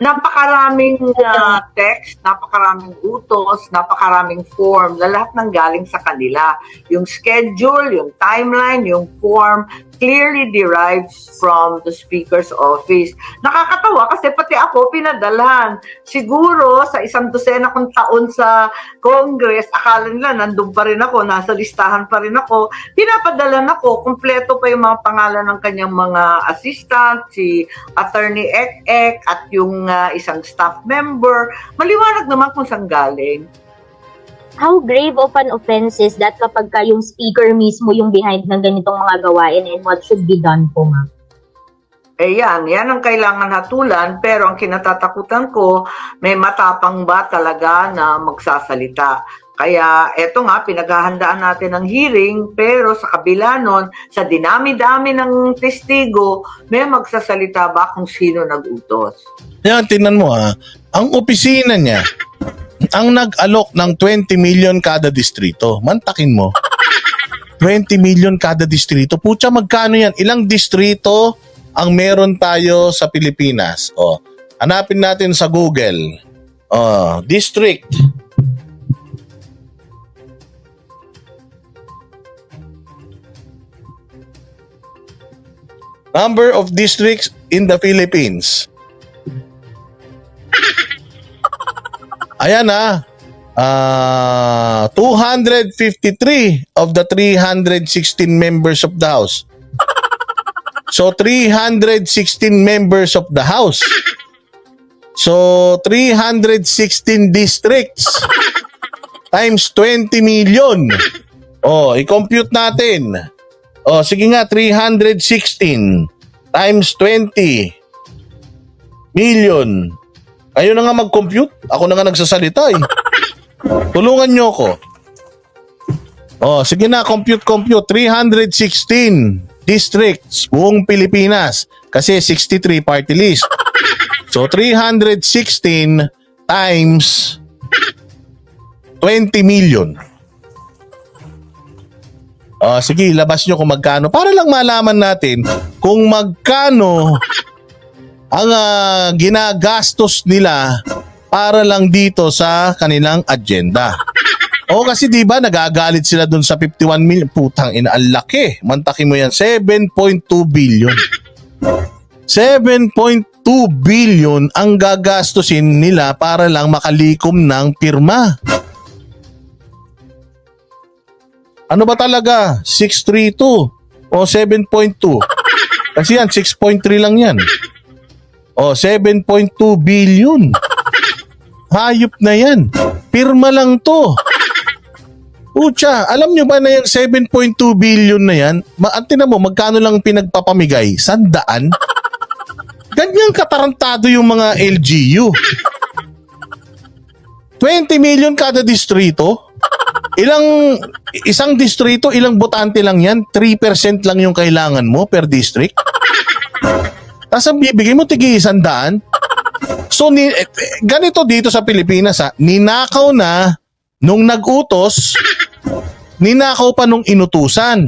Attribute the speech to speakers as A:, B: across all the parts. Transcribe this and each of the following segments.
A: Napakaraming text, napakaraming utos, napakaraming form na lahat ng galing sa kanila. Yung schedule, yung timeline, yung form, clearly derives from the Speaker's office. Nakakatawa kasi pati ako pinadalhan. Siguro sa 100 kong taon sa Congress, akala nila nandun pa rin ako, nasa listahan pa rin ako. Pinapadalan ako, kumpleto pa yung mga pangalan ng kanyang mga assistant, si Attorney Ek at yung isang staff member. Maliwanag naman kung saan galing.
B: How grave of an offense is that kapag yung speaker mismo yung behind ng ganitong mga gawain, and what should be done po, ma'am?
A: Yan ang kailangan hatulan, pero ang kinatatakutan ko, may matapang ba talaga na magsasalita? Kaya eto nga, pinaghahandaan natin ng hearing, pero sa kabila nun, sa dinami-dami ng testigo, may magsasalita ba kung sino nag-utos?
C: Yan, tingnan mo ang opisina niya, ang nag-alok ng 20 million kada distrito. Mantakin mo. 20 million kada distrito. Pucha, magkano yan? Ilang distrito ang meron tayo sa Pilipinas? Hanapin natin sa Google. District. Number of districts in the Philippines. Ayan 253 of the 316 members of the House. So 316 members of the House. So 316 districts times 20 million. I-compute natin. Sige nga, 316 times 20 million. Kayo na nga mag-compute. Ako na nga nagsasalita Tulungan nyo ko. Sige na, compute. 316 districts, buong Pilipinas. Kasi 63 party list. So 316 times 20 million. Sige, labas nyo kung magkano. Para lang malaman natin kung magkano ang ginagastos nila para lang dito sa kanilang agenda. Kasi di ba nagagalit sila dun sa 51 million. Putang ina, ang laki. Mantakin mo yan, 7.2 billion. 7.2 billion ang gagastusin nila para lang makalikom ng pirma. Ano ba talaga? 632 o 7.2? Kasi yan, 6.3 lang yan. 7.2 billion. Hayop na yan. Pirma lang to. Pucha, alam nyo ba na yung 7.2 billion na yan? Tingnan mo, magkano lang pinagpapamigay? 100? Ganyan katarantado yung mga LGU. 20 million kada distrito? Isang distrito, ilang botante lang yan? 3% lang yung kailangan mo per district? Tapos ang bibigay mo, tigi 100? So, ganito dito sa Pilipinas, ninakaw na nung nag-utos, ninakaw pa nung inutusan.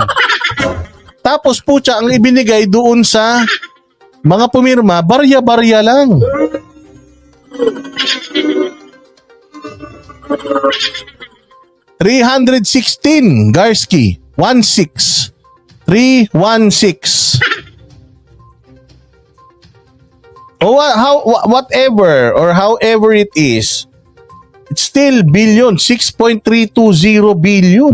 C: Tapos, pucha, ang ibinigay doon sa mga pumirma, barya-barya lang. $316, Garski, 16. 316. Whatever or however it is, it's still billion, 6.320 billion.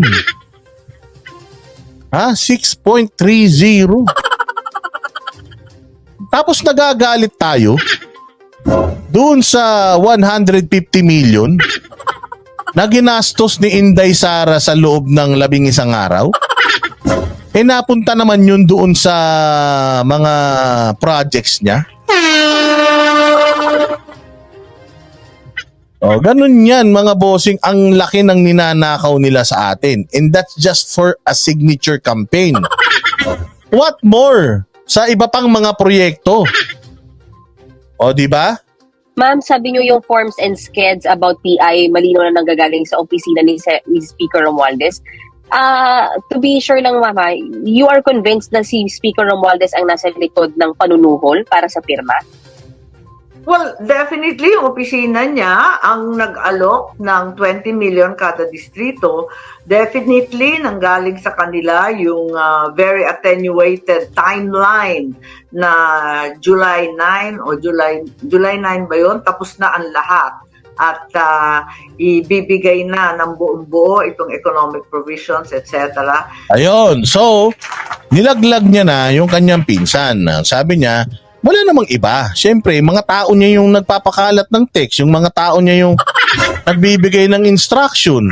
C: 6.30. Tapos nagagalit tayo doon sa 150 million na ginastos ni Inday Sara sa loob ng 11 araw. Napunta naman yun doon sa mga projects niya. Ganun yan mga bossing, ang laki ng ninanakaw nila sa atin. And that's just for a signature campaign. What more sa iba pang mga proyekto? Di ba?
D: Ma'am, sabi niyo yung forms and skeds about PI malinaw na nanggagaling sa opisina ni Speaker Romualdez. To be sure lang, Mama, you are convinced na si Speaker Romualdez ang nasa likod ng panunuhol para sa pirma?
A: Well, definitely, yung opisina niya ang nag-alok ng 20 million kada distrito. Definitely, nanggaling sa kanila yung very attenuated timeline na July 9 o July 9 ba yun? Tapos na ang lahat. At ibibigay na ng buong-buo itong economic provisions, etc.
C: Ayun. So, nilaglag niya na yung kanyang pinsan. Sabi niya, wala namang iba. Siyempre, mga tao niya yung nagpapakalat ng text. Yung mga tao niya yung nagbibigay ng instruction.